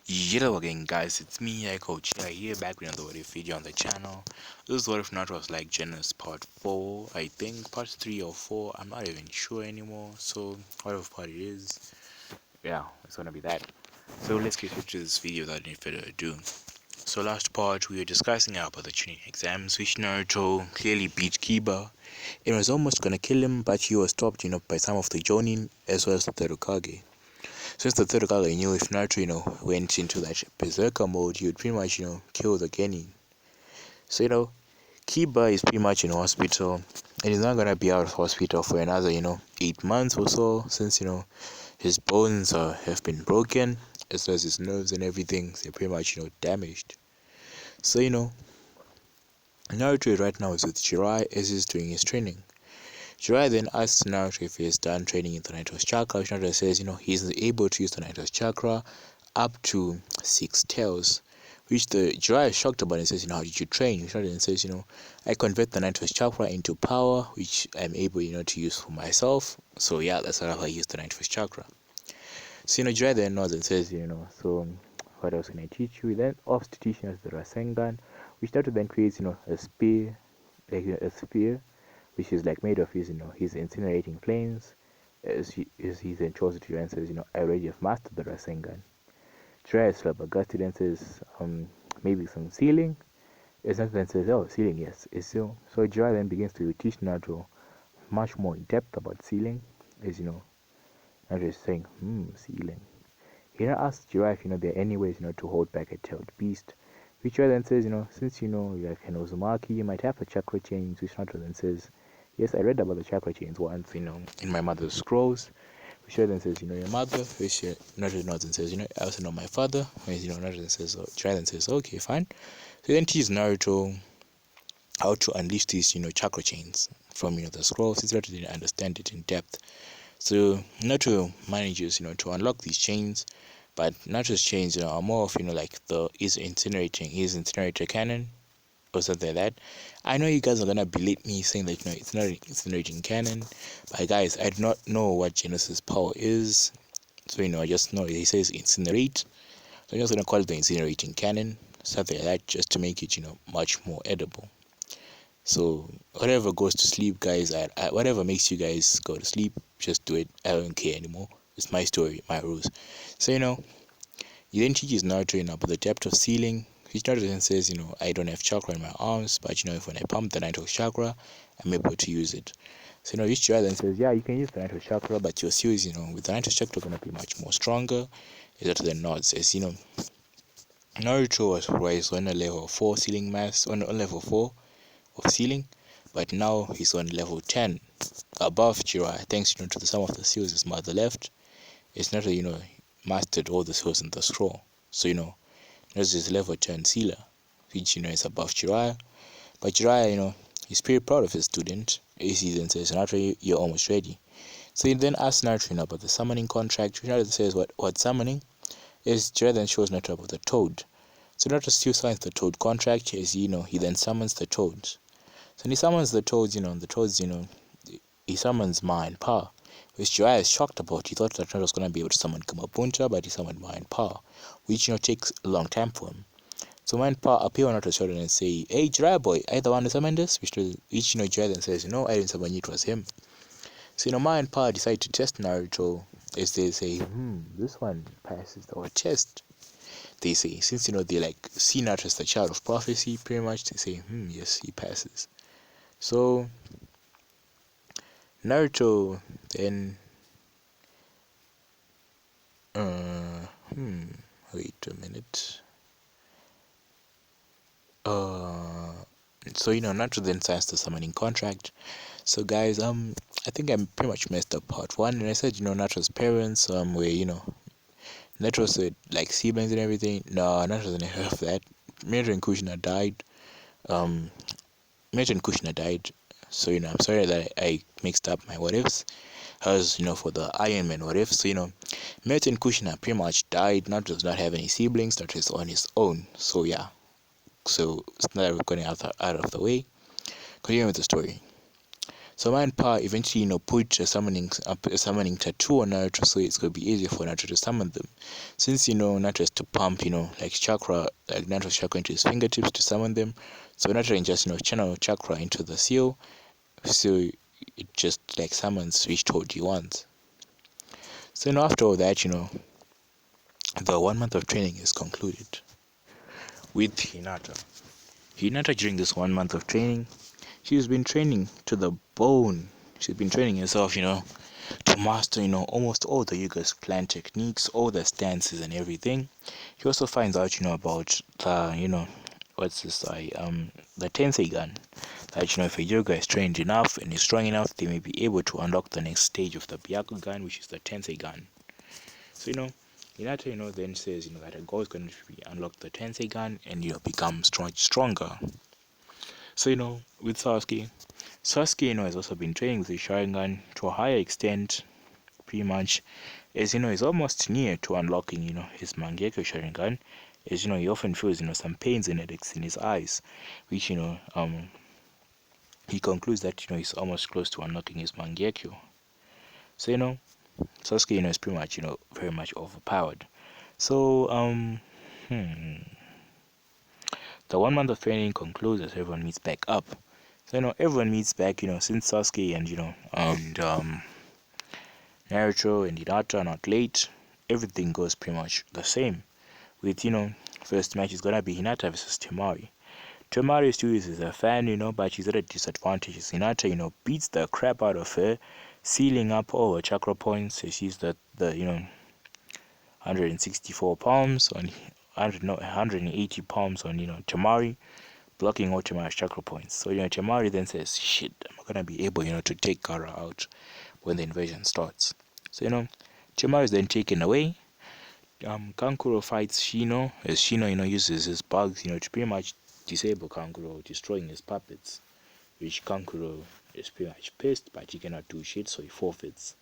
Hello again, guys. It's me, Coach here, back with another What If video on the channel. This is What If Not was like Genesis part 4, I think, part 3 or 4. I'm not even sure anymore. So, whatever part it is, yeah, it's gonna be that. So, let's get into this video without any further ado. So, last part, we were discussing about the Chunin exams, which Naruto clearly beat Kiba. It was almost gonna kill him, but he was stopped, by some of the Jonin as well as the third Hokage. Since the third Hokage knew if Naruto, went into that berserker mode, he would pretty much, kill the Genin. So, Kiba is pretty much in hospital, and he's not gonna be out of hospital for another, 8 months or so, since, his bones have been broken, as well as his nerves and everything, they're pretty much, damaged. So, Naruto right now is with Jiraiya as he's doing his training. Jiraiya then asks Naruto if he is done training in the Night's Chakra, which Naruto says, he's able to use the Night's Chakra up to 6 tails, which the Jiraiya is shocked about and says, how did you train? Which Naruto then says, I convert the Night's Chakra into power, which I'm able, to use for myself. So yeah, that's how I use the Night's Chakra. So, Jiraiya then nods and says, so what else can I teach you? He then offers to teach us the Rasengan, which Naruto then creates, a spear, like a spear which is like made of his, his incinerating flames, as he then chose to and says, I already have mastered the Rasengan. Jiraiya is flabbergasted and says, maybe some sealing. As then says, oh, sealing, yes, it's seal. So Jiraiya then begins to teach Naruto much more in depth about sealing, as Naruto is saying, sealing. He now asks Jiraiya if, there are any ways, to hold back a tailed beast. Which Jiraiya then says, since you have an Uzumaki, you might have a chakra chains, which Naruto then says, yes, I read about the chakra chains once, in my mother's scrolls. Which then says, your mother, which Naruto nods and says, I also know my father. Which, Naruto then says, Jiraiya then says, okay, fine. So then teaches Naruto how to unleash these, chakra chains from, the scrolls. Since Naruto didn't understand it in depth. So Naruto manages, to unlock these chains. But Naruto's chains, are more of, like his incinerator cannon or something like that. I know you guys are gonna believe me saying that it's not incinerating cannon, but guys, I do not know what Genesis power is, so I just know he says incinerate, so I'm just gonna call it the incinerating cannon, something like that, just to make it much more edible. So whatever goes to sleep, guys, whatever makes you guys go to sleep, just do it. I don't care anymore. It's my story, my rules. So he then teaches Naruto about the depth of sealing. Which Naruto then says, I don't have chakra in my arms, but if when I pump the Naruto chakra, I'm able to use it. So which Jiraiya then says, yeah, you can use the Naruto chakra, but your seals, with the Naruto chakra gonna be much more stronger. Naruto then nods, as Naruto was on a level 4 sealing mass, on level 4 of sealing, but now he's on level 10 above Jiraiya, thanks to the sum of the seals his mother left. It's not mastered all the seals in the scroll. So there's this level 10 sealer, which is above Jiraiya. But Jiraiya, he's pretty proud of his student. He then says, Naruto, you're almost ready. So he then asks Naruto about the summoning contract. Naruto says what summoning is. Jiraiya then shows Naruto about the toad. So Naruto still signs the toad contract, as he then summons the toads. So when he summons the toads, the toads, he summons Ma and Pa, which Jiraiya is shocked about. He thought that Naruto was going to be able to summon Kamapuncha, but he summoned Ma and Pa, which takes a long time for him. So when Pa appear on Naruto's shoulder and say, hey Jiraiya boy, are you the one who summoned this? Which Jiraiya then says, no, I didn't summon you, it was him. So Ma and Pa decide to test Naruto as they say, this one passes our test. They say, since they like see Naruto as the child of prophecy, pretty much they say, yes, he passes. So Naruto then wait a minute. So Naruto then signs the summoning contract. So guys, I think I pretty much messed up part one, and I said Naruto's parents were Naruto said like siblings and everything. No, Naruto didn't have that. Naruto and Kushina died. Naruto and Kushina died. So I'm sorry that I mixed up my what ifs. As for the Iron Man what if. So Naruto and Kushina pretty much died. Naruto does not have any siblings. Naruto is on his own. So yeah. So it's not going out of the way. Continuing with the story. So Mind Power eventually, put a summoning tattoo on Naruto, so it's gonna be easier for Naruto to summon them. Since Naruto has to pump, like chakra, like Naruto's chakra into his fingertips to summon them. So Naruto can just channel chakra into the seal, so it just like summons which toad he wants. So after all that, the 1 month of training is concluded with Hinata. Hinata, during this 1 month of training, she's been training to the bone. She's been training herself, to master, almost all the Yuga's clan techniques, all the stances and everything. She also finds out, about the, what's this, the Tensei gun. That, if a Yuga is trained enough and is strong enough, they may be able to unlock the next stage of the Byakugan, which is the Tensei gun. So, Hinata, then says, that her goal is going to be unlock the Tensei gun and, become stronger. So, with Sasuke, has also been training with the Sharingan to a higher extent, pretty much, as, he's almost near to unlocking, his Mangekyo Sharingan, as, he often feels, some pains and headaches in his eyes, which, he concludes that, he's almost close to unlocking his Mangekyo. So, Sasuke, is pretty much, very much overpowered. So, the 1 month of training concludes as everyone meets back up. So, everyone meets back, since Sasuke and, Naruto and Hinata are not late, everything goes pretty much the same. With, first match is gonna be Hinata versus Temari. Temari still uses a fan, but she's at a disadvantage. Hinata, beats the crap out of her, sealing up all her chakra points. So she's the 164 palms on 180 palms on Temari, blocking all Temari's chakra points. So Temari then says, "Shit, I'm not gonna be able to take Gaara out when the invasion starts." So Temari is then taken away. Kankuro fights Shino as Shino uses his bugs to pretty much disable Kankuro, destroying his puppets, which Kankuro is pretty much pissed, but he cannot do shit, so he forfeits.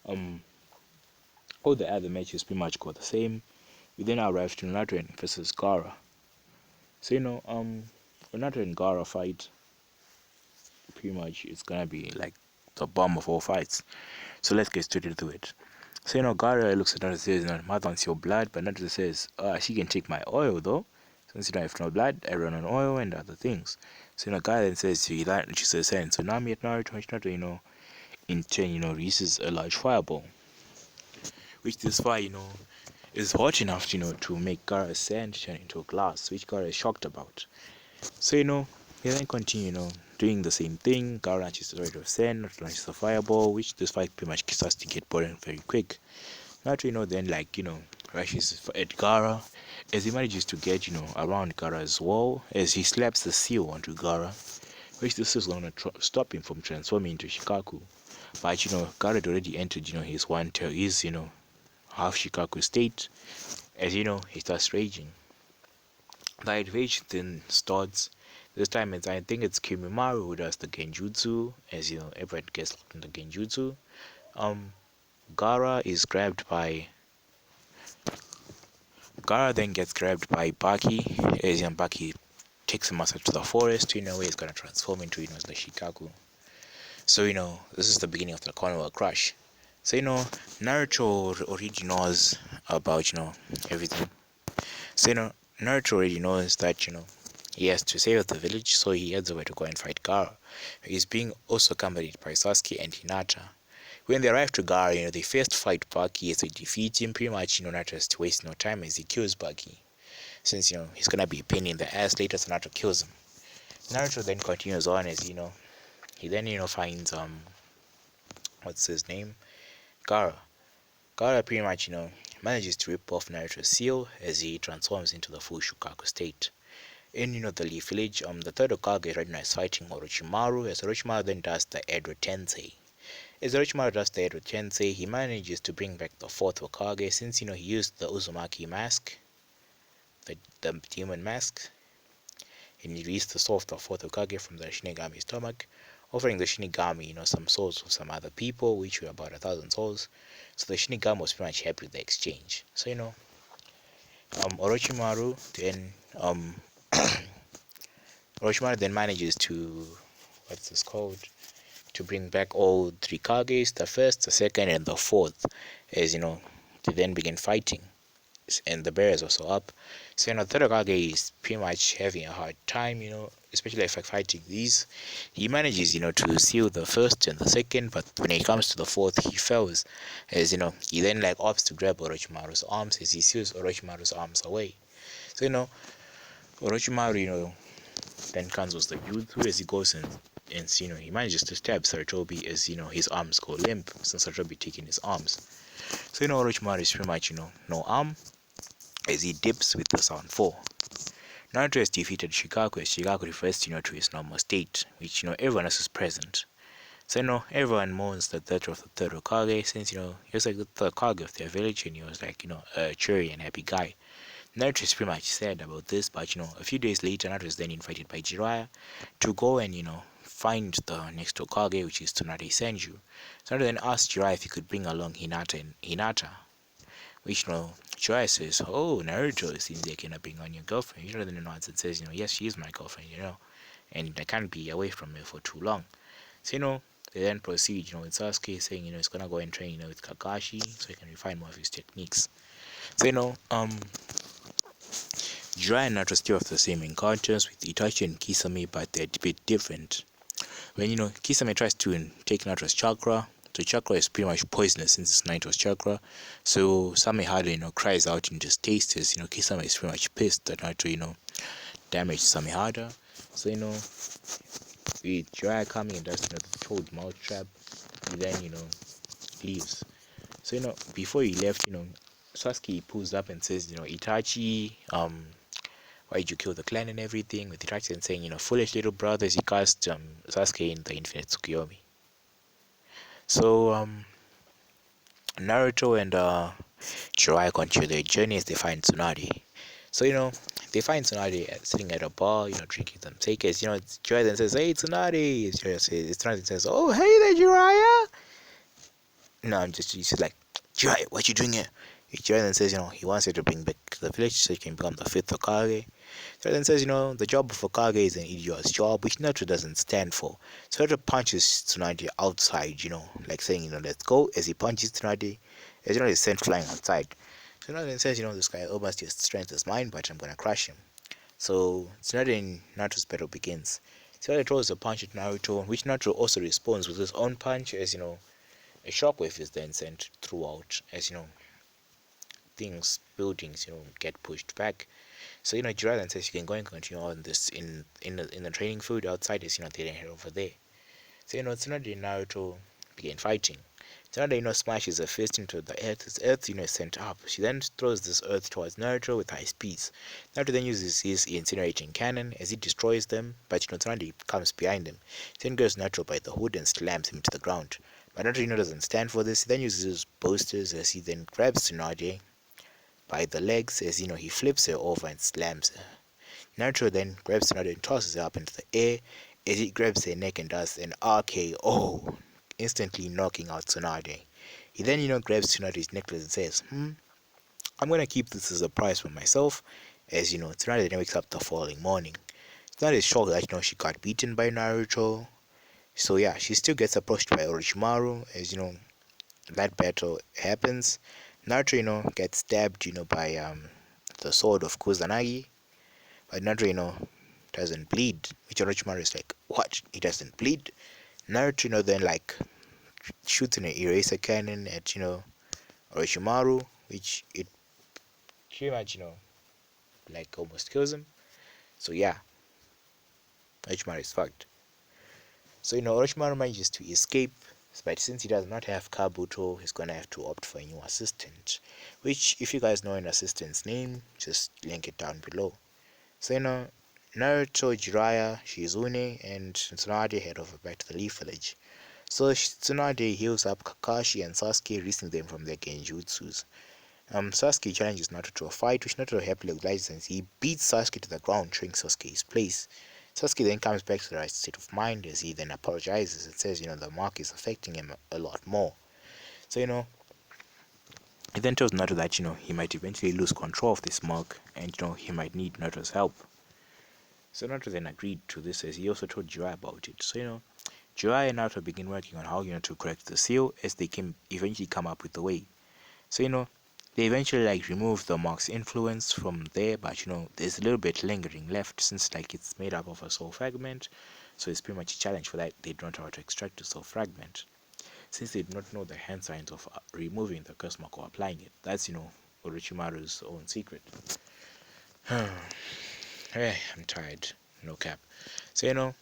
All the other matches pretty much go the same. We then arrive to Naruto versus Gaara. So Naruto and Gaara fight, pretty much it's gonna be like the bomb of all fights. So let's get straight into it. So Gaara looks at Naruto and says, "Mother wants your blood," but Naruto says, "She can take my oil though. Since I have no blood, I run on oil and other things." So Gaara then says she says and tsunami at Naruto, which Naruto, in turn, releases a large fireball. Which this fire, is hot enough, to make Gaara's sand turn into glass, which Gaara is shocked about. So, he then continue, doing the same thing. Gaara launches the rate of sand, Naruto launches a fireball, which this fight pretty much starts to get boring very quick. Naruto, then rushes at Gaara as he manages to get, around Gaara's wall as he slaps the seal onto Gaara, which this is going to stop him from transforming into Shikaku. But, Gaara had already entered, his half Shikaku state, as he starts raging. The rage then starts. This time I think it's Kimimaru who does the Genjutsu, as everyone gets locked in the Genjutsu. Gaara then gets grabbed by Baki, as Baki takes him outside to the forest, where he's gonna transform into the Shikaku. So this is the beginning of the Konoha Crush. So Naruto already knows about everything. So Naruto already knows that he has to save the village, so he heads over to go and fight Gaara. He's being also accompanied by Sasuke and Hinata. When they arrive to Gaara, they first fight Baki as they defeat him. Pretty much, Naruto has to waste no time as he kills Baki, since he's gonna be a pain in the ass later. So Naruto kills him. Naruto then continues on as he then finds what's his name, Gaara. Gaara pretty much manages to rip off Naruto's seal as he transforms into the full Shukaku state. In the Leaf Village, the third Hokage right now is fighting Orochimaru, as Orochimaru then does the Edo Tensei. As Orochimaru does the Edo Tensei, he manages to bring back the fourth Hokage, since he used the Uzumaki mask, the demon mask, and he released the soul of the fourth Hokage from the Shinigami stomach, offering the Shinigami some souls of some other people, which were about 1,000 souls. So the Shinigami was pretty much happy with the exchange. So Orochimaru then Orochimaru then manages to, what's this called, to bring back all three Kages, the first, the second, and the fourth, as they then begin fighting. And the bear is also up. So third Hokage is pretty much having a hard time, especially if fighting these. He manages, to seal the first and the second, but when it comes to the fourth, he fails. As he then opts to grab Orochimaru's arms as he seals Orochimaru's arms away. So Orochimaru, then cancels the jutsu as he goes and he manages to stab Sarutobi as his arms go limp since Sarutobi taking his arms. So Orochimaru is pretty much no arm as he dips with the sound 4. Naruto has defeated Shikaku as Shikaku refers to his normal state, which everyone else is present. So everyone mourns the death of the third Hokage since he was like the third Hokage of their village and he was like a cheery and happy guy. Naruto is pretty much sad about this, but a few days later Naruto is then invited by Jiraiya to go and find the next Hokage, which is Tsunade Senju. So Naruto then asks Jiraiya if he could bring along Hinata and Hinata, which Jiraiya says, "Oh, Naruto, it seems they cannot bring on your girlfriend." Then nods and says, "Yes, she is my girlfriend, and I can't be away from her for too long." So they then proceed, with Sasuke saying, he's gonna go and train, with Kakashi so he can refine more of his techniques. So Jiraiya and Naruto still have the same encounters with Itachi and Kisame, but they're a bit different. When Kisame tries to take Naruto's chakra, the chakra is pretty much poisonous since it's Naruto's chakra. So Samehada, cries out in distaste as Kisame is pretty much pissed that Naruto, damaged Samehada. So with Jiraiya coming and does the toad mouth trap, he then leaves. So before he left, Sasuke pulls up and says, Itachi, why did you kill the clan and everything? With Itachi and saying, foolish little brothers, he cast Sasuke in the Infinite Tsukuyomi. So Naruto and Jiraiya continue their journey as they find Tsunade. So they find Tsunade sitting at a bar, drinking some sake. As Jiraiya then says, "Hey Tsunade," Tsunade says, "Oh hey there Jiraiya." No, she's like, "Jiraiya, what you doing here?" Jiraiya then says, he wants her to bring back the village so he can become the fifth Hokage. So then says, the job of Hokage is an idiot's job, which Naruto doesn't stand for. So Naruto punches Tsunade outside, like saying, let's go, as he punches Tsunade, as he's sent flying outside. So Naruto then says, this guy almost his strength is mine, but I'm gonna crush him. So Tsunade and Naruto's battle begins. Tsunade throws a punch at Naruto, which Naruto also responds with his own punch, as a shockwave is then sent throughout, as buildings, get pushed back. So Jiraiya then says you can go and continue on this in the training field outside. As they didn't head over there. So Tsunade and Naruto begin fighting. Tsunade smashes her fist into the earth. This earth is sent up. She then throws this earth towards Naruto with high speeds. Naruto then uses his incinerating cannon as he destroys them, but Tsunade comes behind him. He then grabs Naruto by the hood and slams him to the ground. But Naruto doesn't stand for this. He then uses his boasters as he then grabs Tsunade by the legs as he flips her over and slams her. Naruto then grabs Tsunade and tosses her up into the air as he grabs her neck and does an RKO, instantly knocking out Tsunade. He then grabs Tsunade's necklace and says, I'm gonna keep this as a prize for myself, as Tsunade then wakes up the following morning. Tsunade is shocked that she got beaten by Naruto. So yeah, she still gets approached by Orochimaru as that battle happens. Naruto, gets stabbed, by the sword of Kusanagi, but Naruto, doesn't bleed. Which Orochimaru is like, what? He doesn't bleed? Naruto, then shoots an eraser cannon at Orochimaru, which it pretty much almost kills him. So yeah, Orochimaru is fucked. So Orochimaru manages to escape. But since he does not have Kabuto, he's gonna have to opt for a new assistant. Which, if you guys know an assistant's name, just link it down below. So Naruto, Jiraiya, Shizune, and Tsunade head over back to the Leaf Village. So Tsunade heals up Kakashi and Sasuke, releasing them from their genjutsus. Sasuke challenges Naruto to a fight, which Naruto happily obliges and he beats Sasuke to the ground, showing Sasuke's place. Sasuke then comes back to the right state of mind as he then apologizes and says, the mark is affecting him a lot more. So, he then tells Naruto that, he might eventually lose control of this mark and, he might need Naruto's help. So Naruto then agreed to this as he also told Jiraiya about it. So, Jiraiya and Naruto begin working on how to correct the seal as they can eventually come up with the way. So they eventually like remove the mark's influence from there, but there's a little bit lingering left since like it's made up of a soul fragment. So it's pretty much a challenge for that. They don't know how to extract the soul fragment since they do not know the hand signs of removing the curse mark or applying it. That's Orochimaru's own secret. Hey, I'm tired. No cap. So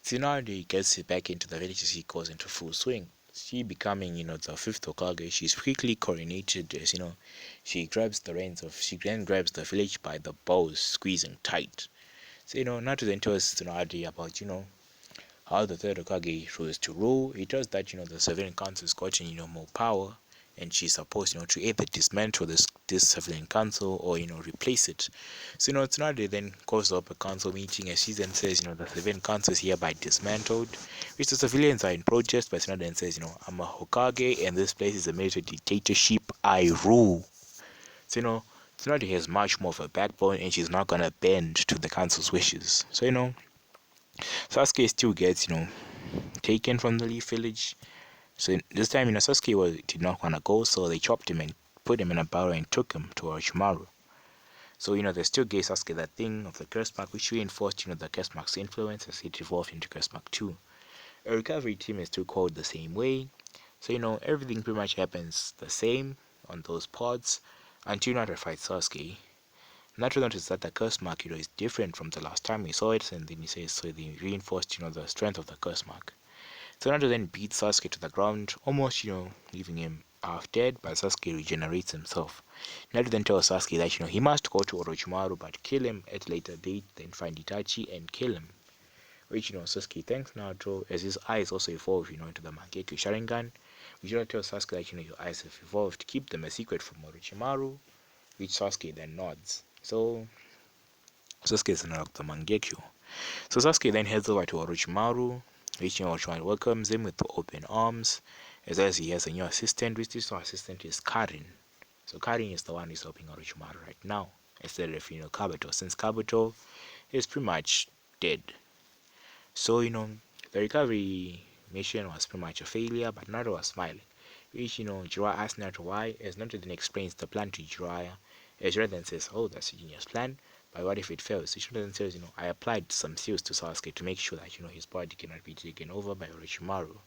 Tsunade gets back into the village as he goes into full swing. She becoming, the fifth Hokage. She's quickly coronated as she then grabs the village by the bows, squeezing tight. So Naruto then tells Tsunade about how the third Hokage rose to rule. He tells that the civilian council is gotten more power, and she's supposed to either dismantle this civilian council or replace it. So Tsunade then calls up a council meeting and she then says the civilian council is hereby dismantled, which the civilians are in protest. But Tsunade then says I'm a Hokage and this place is a military dictatorship. I rule. So Tsunade has much more of a backbone and she's not gonna bend to the council's wishes. So Sasuke still gets taken from the Leaf Village. So this time, Sasuke did not want to go, so they chopped him and put him in a barrel and took him to Orochimaru. So they still gave Sasuke that thing of the curse mark, which reinforced the curse mark's influence as it evolved into curse mark 2. A recovery team is still called the same way, so everything pretty much happens the same on those pods until Naruto fights Sasuke. Naruto noticed that the curse mark is different from the last time we saw it, and then he says so they reinforced the strength of the curse mark. So Naruto then beats Sasuke to the ground, almost leaving him half dead, but Sasuke regenerates himself. Naruto then tells Sasuke that he must go to Orochimaru but kill him at a later date, then find Itachi and kill him. Which Sasuke thanks Naruto as his eyes also evolve into the Mangekyou Sharingan. Which tells Sasuke that your eyes have evolved, keep them a secret from Orochimaru, which Sasuke then nods. So Sasuke is unlocked the Mangekyou. So Sasuke then heads over to Orochimaru, which Orochimaru welcomes him with open arms, as well as he has a new assistant, which this new assistant is Karin. So Karin is the one who's helping Orochimaru right now, instead of Kabuto, since Kabuto is pretty much dead. So the recovery mission was pretty much a failure, but Naruto was smiling. Which Jiraiya asks Naruto why, as Naruto then explains the plan to Jiraiya. As Jiraiya then says, "Oh, that's a genius plan. But what if it fails?" Ishida then says, "I applied some seals to Sasuke to make sure that his body cannot be taken over by Orochimaru.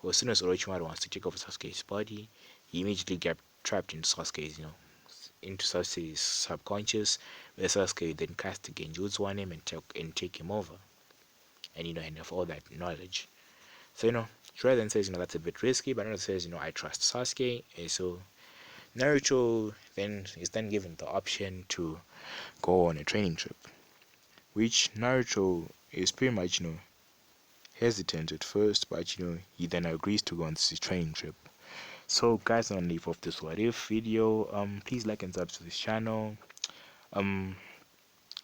Well, as soon as Orochimaru wants to take over Sasuke's body, he immediately gets trapped into Sasuke's subconscious, where Sasuke then casts the Genjutsu on him and take him over, and have all that knowledge. So Jiraiya then says, that's a bit risky, but Naruto says, I trust Sasuke. So Naruto is then given the option to go on a training trip, which Naruto is pretty much hesitant at first, but he then agrees to go on this training trip. So guys, on leave of this what if video, please like and subscribe to this channel. I'm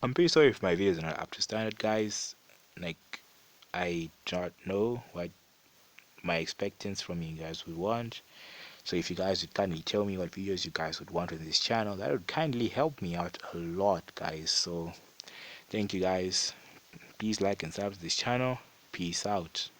pretty sorry if my videos are not up to standard, guys. Like, I don't know what my expectations from you guys would want. So if you guys would kindly tell me what videos you guys would want on this channel, that would kindly help me out a lot, guys. So thank you guys. Please like and subscribe to this channel. Peace out.